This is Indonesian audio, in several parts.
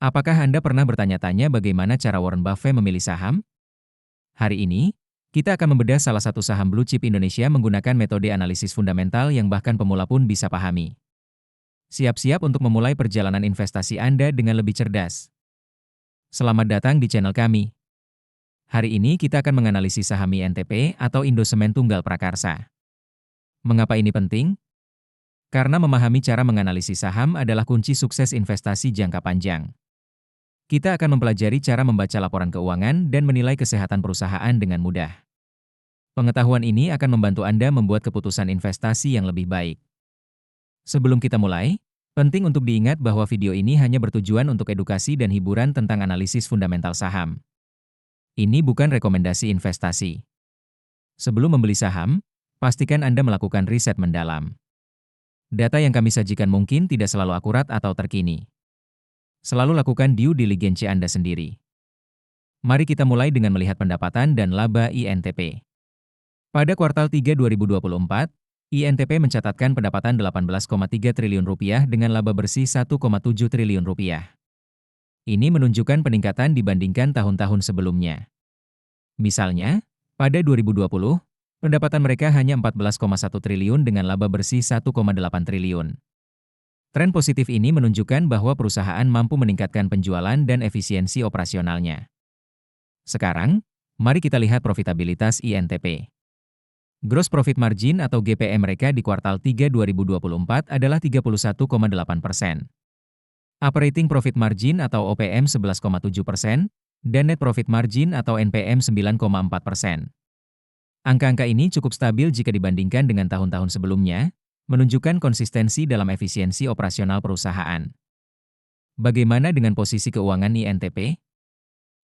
Apakah Anda pernah bertanya-tanya bagaimana cara Warren Buffett memilih saham? Hari ini, kita akan membedah salah satu saham blue chip Indonesia menggunakan metode analisis fundamental yang bahkan pemula pun bisa pahami. Siap-siap untuk memulai perjalanan investasi Anda dengan lebih cerdas. Selamat datang di channel kami. Hari ini kita akan menganalisis saham INTP atau Indo Semen Tunggal Prakarsa. Mengapa ini penting? Karena memahami cara menganalisis saham adalah kunci sukses investasi jangka panjang. Kita akan mempelajari cara membaca laporan keuangan dan menilai kesehatan perusahaan dengan mudah. Pengetahuan ini akan membantu Anda membuat keputusan investasi yang lebih baik. Sebelum kita mulai, penting untuk diingat bahwa video ini hanya bertujuan untuk edukasi dan hiburan tentang analisis fundamental saham. Ini bukan rekomendasi investasi. Sebelum membeli saham, pastikan Anda melakukan riset mendalam. Data yang kami sajikan mungkin tidak selalu akurat atau terkini. Selalu lakukan due diligence Anda sendiri. Mari kita mulai dengan melihat pendapatan dan laba INTP. Pada kuartal 3 2024, INTP mencatatkan pendapatan Rp18,3 triliun dengan laba bersih Rp1,7 triliun. Ini menunjukkan peningkatan dibandingkan tahun-tahun sebelumnya. Misalnya, pada 2020, pendapatan mereka hanya Rp14,1 triliun dengan laba bersih Rp1,8 triliun. Tren positif ini menunjukkan bahwa perusahaan mampu meningkatkan penjualan dan efisiensi operasionalnya. Sekarang, mari kita lihat profitabilitas INTP. Gross Profit Margin atau GPM mereka di kuartal 3 2024 adalah 31,8%. Operating Profit Margin atau OPM 11,7%, dan Net Profit Margin atau NPM 9,4%. Angka-angka ini cukup stabil jika dibandingkan dengan tahun-tahun sebelumnya, menunjukkan konsistensi dalam efisiensi operasional perusahaan. Bagaimana dengan posisi keuangan INTP?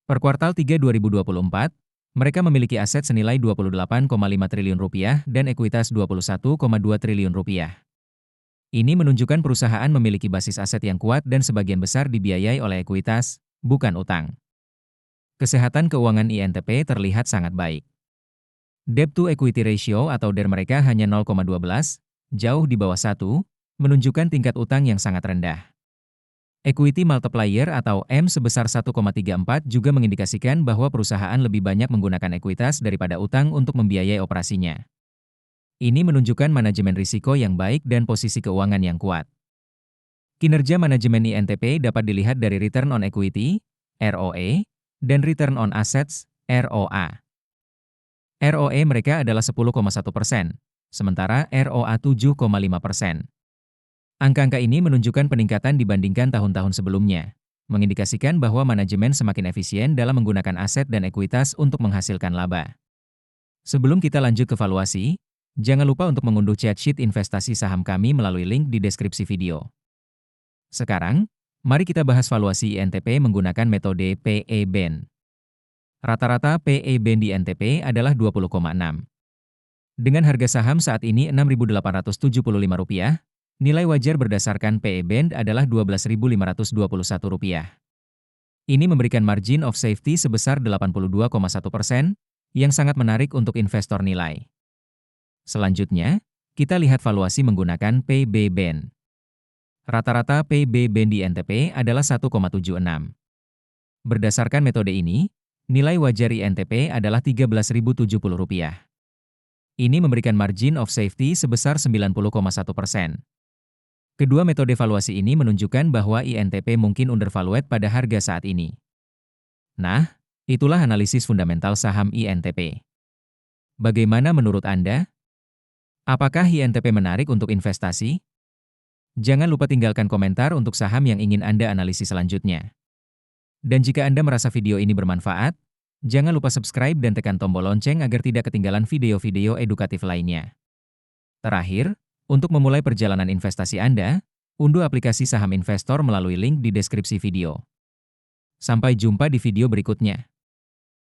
Per kuartal 3 2024, mereka memiliki aset senilai Rp28,5 triliun dan ekuitas Rp21,2 triliun. Ini menunjukkan perusahaan memiliki basis aset yang kuat dan sebagian besar dibiayai oleh ekuitas, bukan utang. Kesehatan keuangan INTP terlihat sangat baik. Debt to Equity Ratio atau DER mereka hanya 0,12, jauh di bawah 1, menunjukkan tingkat utang yang sangat rendah. Equity Multiplier atau M sebesar 1,34 juga mengindikasikan bahwa perusahaan lebih banyak menggunakan ekuitas daripada utang untuk membiayai operasinya. Ini menunjukkan manajemen risiko yang baik dan posisi keuangan yang kuat. Kinerja manajemen INTP dapat dilihat dari Return on Equity, ROE, dan Return on Assets, ROA. ROE mereka adalah 10,1%. Sementara ROA 7,5%. Angka-angka ini menunjukkan peningkatan dibandingkan tahun-tahun sebelumnya, mengindikasikan bahwa manajemen semakin efisien dalam menggunakan aset dan ekuitas untuk menghasilkan laba. Sebelum kita lanjut ke valuasi, jangan lupa untuk mengunduh chat sheet investasi saham kami melalui link di deskripsi video. Sekarang, mari kita bahas valuasi INTP menggunakan metode PE-BEN. Rata-rata PE-BEN di INTP adalah 20,6. Dengan harga saham saat ini Rp6.875, nilai wajar berdasarkan PE Band adalah Rp12.521. Ini memberikan margin of safety sebesar 82,1%, yang sangat menarik untuk investor nilai. Selanjutnya, kita lihat valuasi menggunakan PB Band. Rata-rata PB Band di INTP adalah 1,76. Berdasarkan metode ini, nilai wajar INTP adalah Rp13.070. Ini memberikan margin of safety sebesar 90,1%. Kedua metode valuasi ini menunjukkan bahwa INTP mungkin undervalued pada harga saat ini. Nah, itulah analisis fundamental saham INTP. Bagaimana menurut Anda? Apakah INTP menarik untuk investasi? Jangan lupa tinggalkan komentar untuk saham yang ingin Anda analisis selanjutnya. Dan jika Anda merasa video ini bermanfaat, jangan lupa subscribe dan tekan tombol lonceng agar tidak ketinggalan video-video edukatif lainnya. Terakhir, untuk memulai perjalanan investasi Anda, unduh aplikasi saham investor melalui link di deskripsi video. Sampai jumpa di video berikutnya.